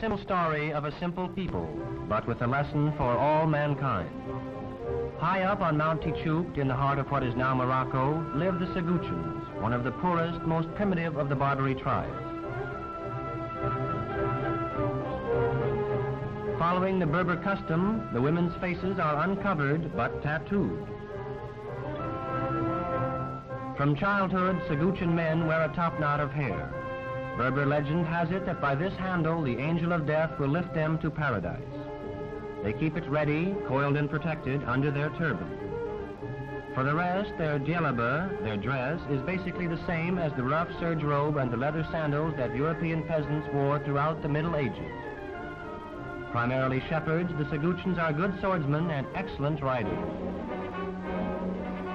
simple story of a simple people, but with a lesson for all mankind. High up on Mount Tichoukt, in the heart of what is now Morocco, live the Saguchans, one of the poorest, most primitive of the Barbary tribes. Following the Berber custom, the women's faces are uncovered but tattooed. From childhood, Saguchan men wear a topknot of hair. Berber legend has it that by this handle, the angel of death will lift them to paradise. They keep it ready, coiled and protected, under their turban. For the rest, their djellaba, their dress, is basically the same as the rough serge robe and the leather sandals that European peasants wore throughout the Middle Ages. Primarily shepherds, the Saguchans are good swordsmen and excellent riders.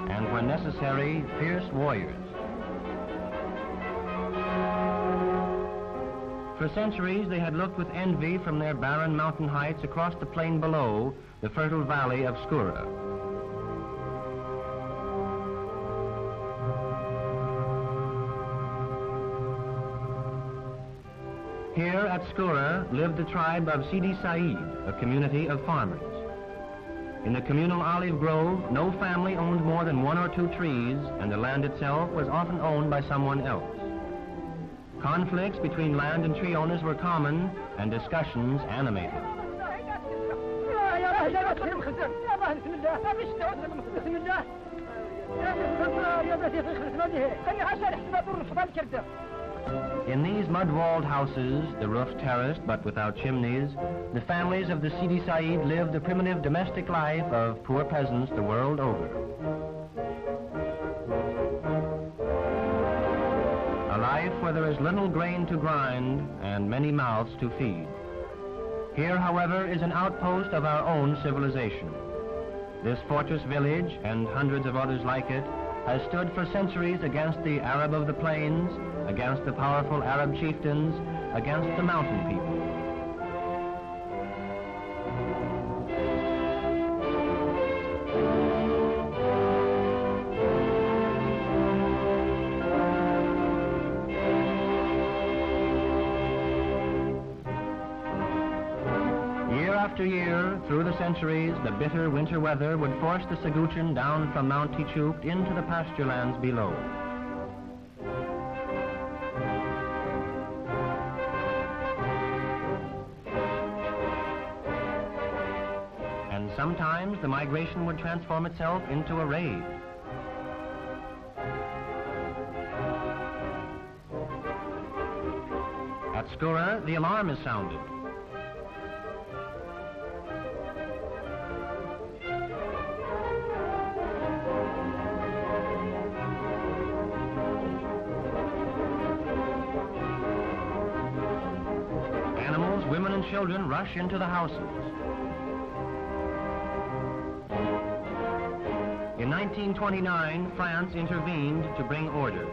And when necessary, fierce warriors. For centuries, they had looked with envy from their barren mountain heights across the plain below, the fertile valley of Skoura. Here at Skoura lived the tribe of Sidi Said, a community of farmers. In the communal olive grove, no family owned more than 1 or 2 trees, and the land itself was often owned by someone else. Conflicts between land and tree owners were common, and discussions animated. In these mud-walled houses, the roof terraced but without chimneys, the families of the Sidi Said lived the primitive domestic life of poor peasants the world over. A life where there is little grain to grind and many mouths to feed. Here, however, is an outpost of our own civilization. This fortress village, and hundreds of others like it, has stood for centuries against the Arab of the plains, against the powerful Arab chieftains, against the mountain people. Year after year, through the centuries, the bitter winter weather would force the Saguchan down from Mount Tichoukt into the pasture lands below. And sometimes the migration would transform itself into a raid. At Skoura, the alarm is sounded. Animals, women, and children rush into the houses. In 1929, France intervened to bring order.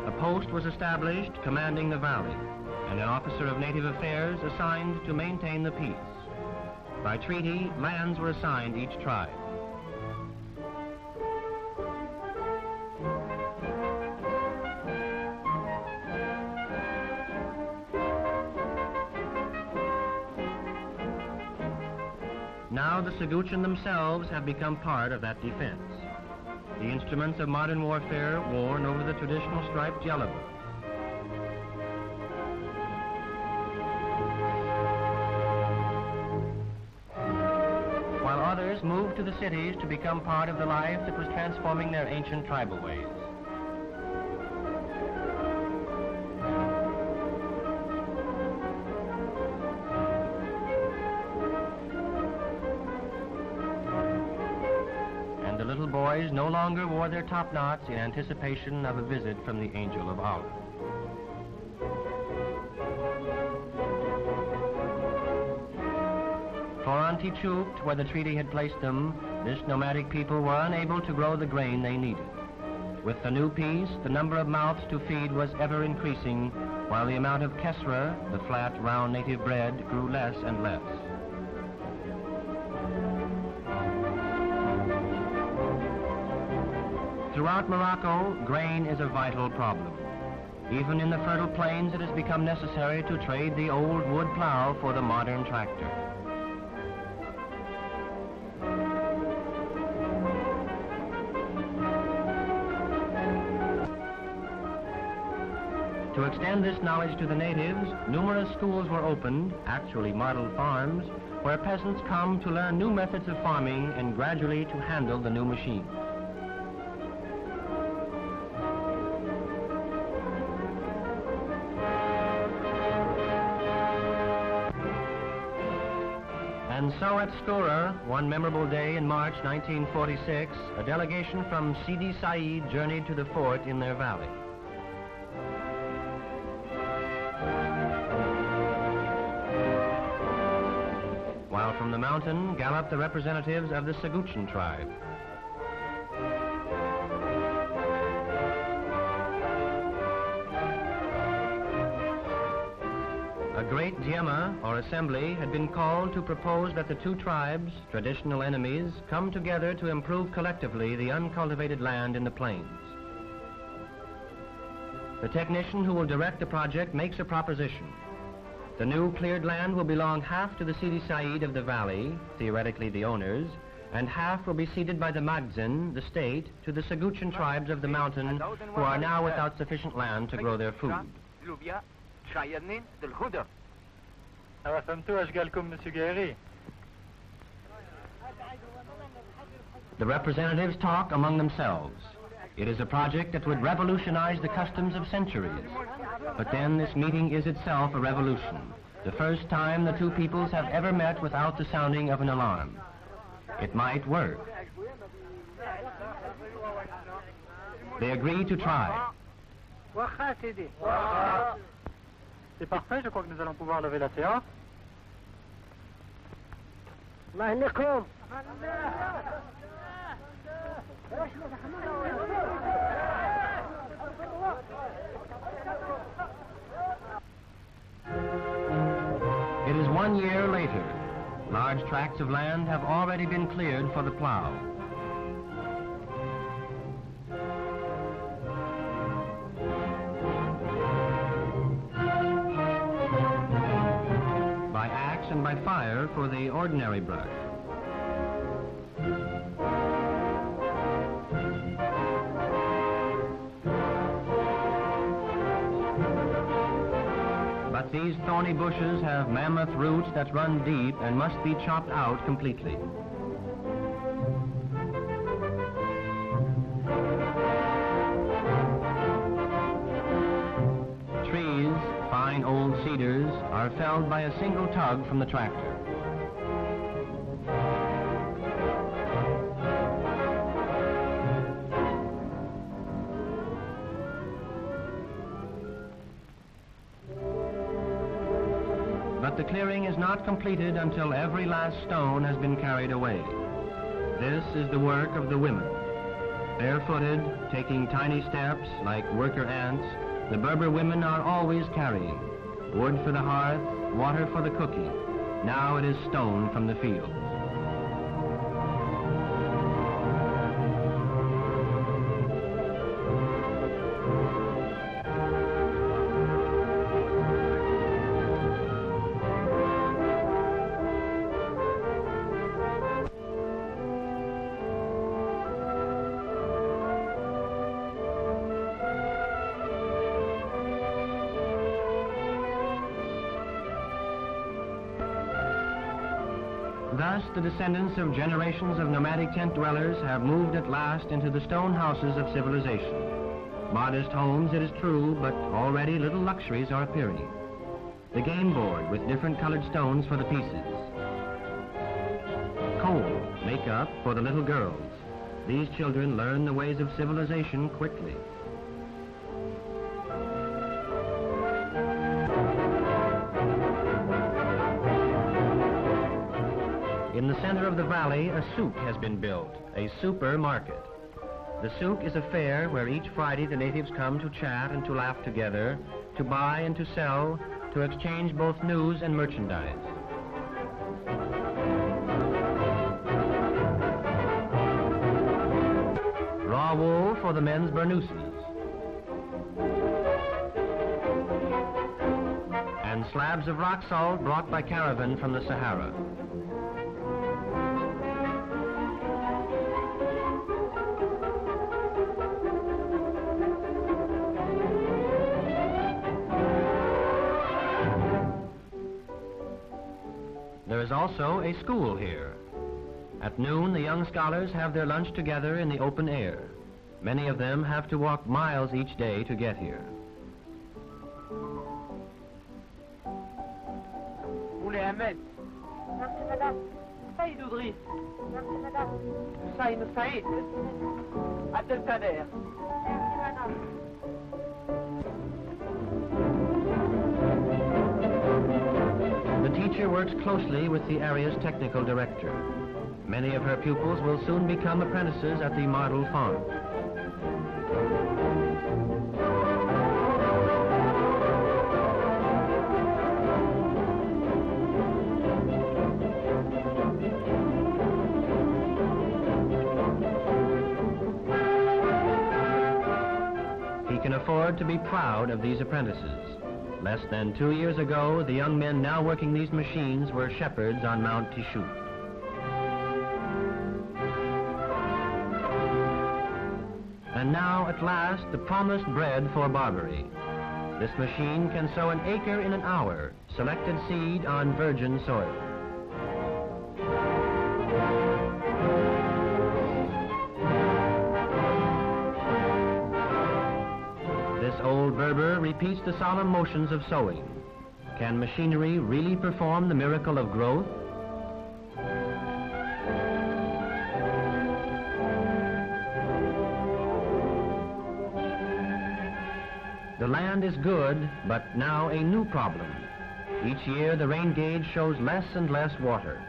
A post was established commanding the valley, and an officer of native affairs assigned to maintain the peace. By treaty, lands were assigned each tribe. Now the Saguchan themselves have become part of that defense. The instruments of modern warfare worn over the traditional striped djellaba. While others moved to the cities to become part of the life that was transforming their ancient tribal ways. The little boys no longer wore their top knots in anticipation of a visit from the angel of Allah. For on Tichoukt, where the treaty had placed them, this nomadic people were unable to grow the grain they needed. With the new peace, the number of mouths to feed was ever increasing, while the amount of kesra, the flat, round native bread, grew less and less. Throughout Morocco, grain is a vital problem. Even in the fertile plains, it has become necessary to trade the old wood plow for the modern tractor. To extend this knowledge to the natives, numerous schools were opened, actually model farms, where peasants come to learn new methods of farming and gradually to handle the new machines. And so at Skoura, one memorable day in March 1946, a delegation from Sidi Said journeyed to the fort in their valley. While from the mountain galloped the representatives of the Seguchan tribe. A great diema, or assembly, had been called to propose that the two tribes, traditional enemies, come together to improve collectively the uncultivated land in the plains. The technician who will direct the project makes a proposition. The new cleared land will belong half to the Sidi Said of the valley, theoretically the owners, and half will be ceded by the Magzin, the state, to the Seguchan tribes of the mountain who are now without sufficient land to grow their food. The representatives talk among themselves. It is a project that would revolutionize the customs of centuries. But then this meeting is itself a revolution. The first time the two peoples have ever met without the sounding of an alarm. It might work. They agree to try. C'est parfait, je crois que nous allons pouvoir lever la séance. It is 1 year later. Large tracts of land have already been cleared for the plow. By axe and by fire for the ordinary brush. But these thorny bushes have mammoth roots that run deep and must be chopped out completely. Trees, fine old cedars, are felled by a single tug from the tractor. But the clearing is not completed until every last stone has been carried away. This is the work of the women. Barefooted, taking tiny steps like worker ants, the Berber women are always carrying wood for the hearth, water for the cooking. Now it is stone from the field. Thus, the descendants of generations of nomadic tent dwellers have moved at last into the stone houses of civilization. Modest homes, it is true, but already little luxuries are appearing. The game board with different colored stones for the pieces. Coal, makeup for the little girls. These children learn the ways of civilization quickly. In the center of the valley, a souk has been built, a supermarket. The souk is a fair where each Friday the natives come to chat and to laugh together, to buy and to sell, to exchange both news and merchandise. Raw wool for the men's burnouses. slabs of rock salt brought by caravan from the Sahara. There is also a school here. At noon, the young scholars have their lunch together in the open air. Many of them have to walk miles each day to get here. Merci madame. سعيد ودريس. Merci madame. سعيد سعيد. عبد القادر. Merci madame. The teacher works closely with the area's technical director. Many of her pupils will soon become apprentices at the model farm. He can afford to be proud of these apprentices. Less than 2 years ago, the young men now working these machines were shepherds on Mount Tishut. And now, at last, the promised bread for Barbary. This machine can sow an acre in an hour, selected seed on virgin soil. This old Berber repeats the solemn motions of sowing. Can machinery really perform the miracle of growth? The land is good, but now a new problem. Each year the rain gauge shows less and less water.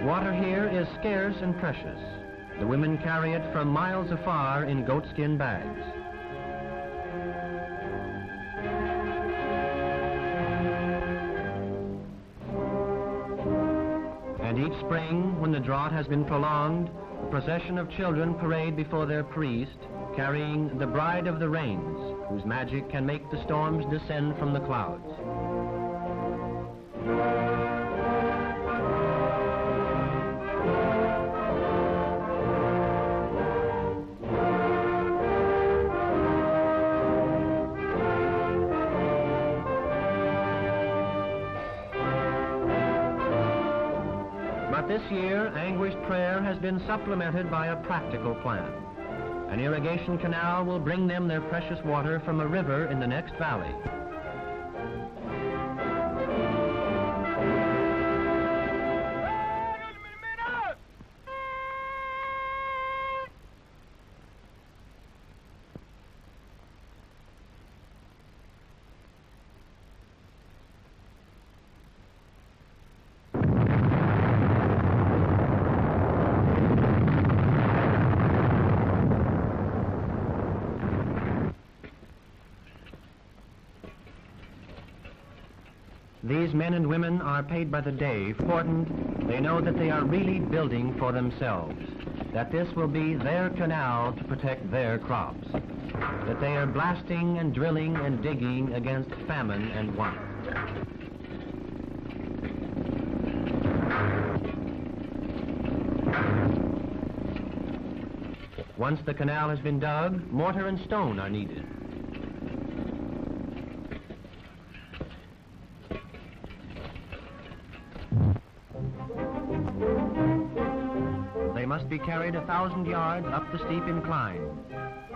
Water here is scarce and precious. The women carry it from miles afar in goatskin bags. And each spring, when the drought has been prolonged, a procession of children parade before their priest, carrying the bride of the rains, whose magic can make the storms descend from the clouds. But this year, anguished prayer has been supplemented by a practical plan. An irrigation canal will bring them their precious water from a river in the next valley. These men and women are paid by the day. Important, they know that they are really building for themselves, that this will be their canal to protect their crops, that they are blasting and drilling and digging against famine and want. Once the canal has been dug, mortar and stone are needed. They must be carried 1,000 yards up the steep incline.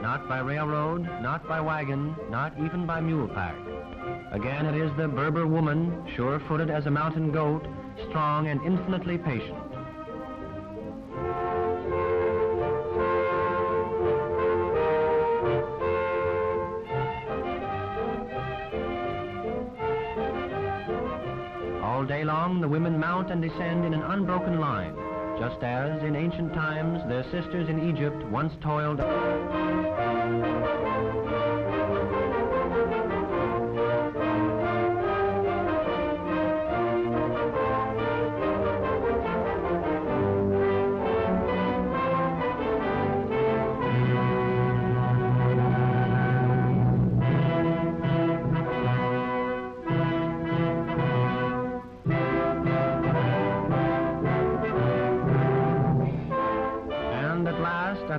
Not by railroad, not by wagon, not even by mule pack. Again, it is the Berber woman, sure-footed as a mountain goat, strong and infinitely patient. All day long, the women mount and descend in an unbroken line, just as, in ancient times, their sisters in Egypt once toiled.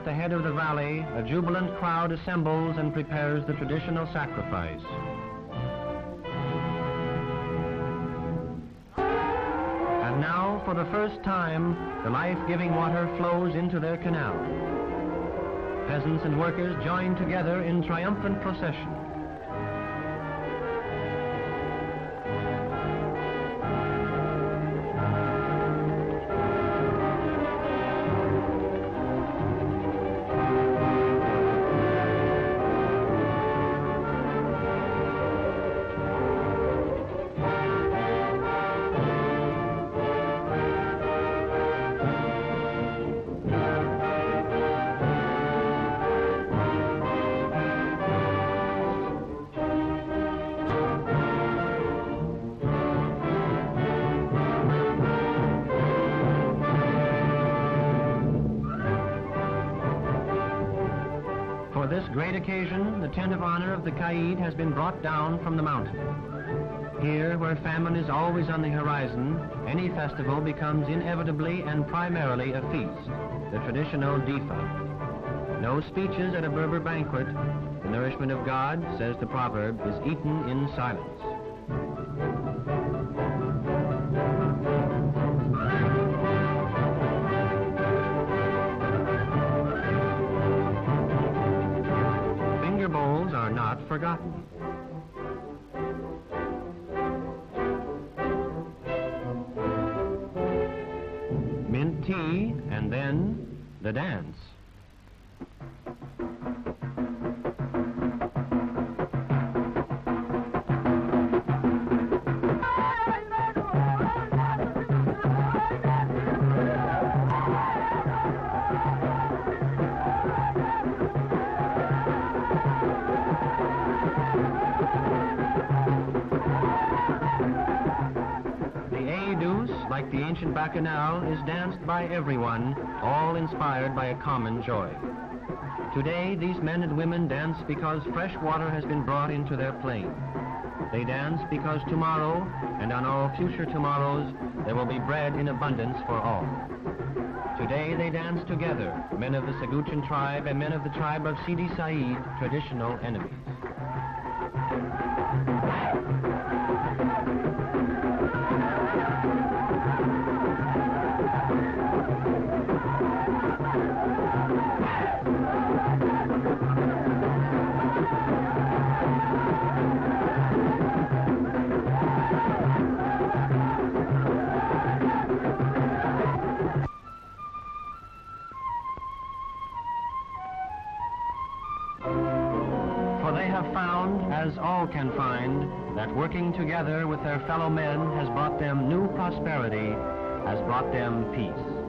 at the head of the valley, a jubilant crowd assembles and prepares the traditional sacrifice. And now, for the first time, the life-giving water flows into their canal. Peasants and workers join together in triumphant procession. For this great occasion, the tent of honor of the Caid has been brought down from the mountain. Here, where famine is always on the horizon, any festival becomes inevitably and primarily a feast, the traditional difa. No speeches at a Berber banquet. The nourishment of God, says the proverb, is eaten in silence. Bowls are not forgotten. Mint tea, and then the dance. Like the ancient bacchanal, is danced by everyone, all inspired by a common joy. Today, these men and women dance because fresh water has been brought into their plain. They dance because tomorrow, and on all future tomorrows, there will be bread in abundance for all. Today they dance together, men of the Seguchan tribe and men of the tribe of Sidi Said, traditional enemies. For they have found, as all can find, that working together with their fellow men has brought them new prosperity, has brought them peace.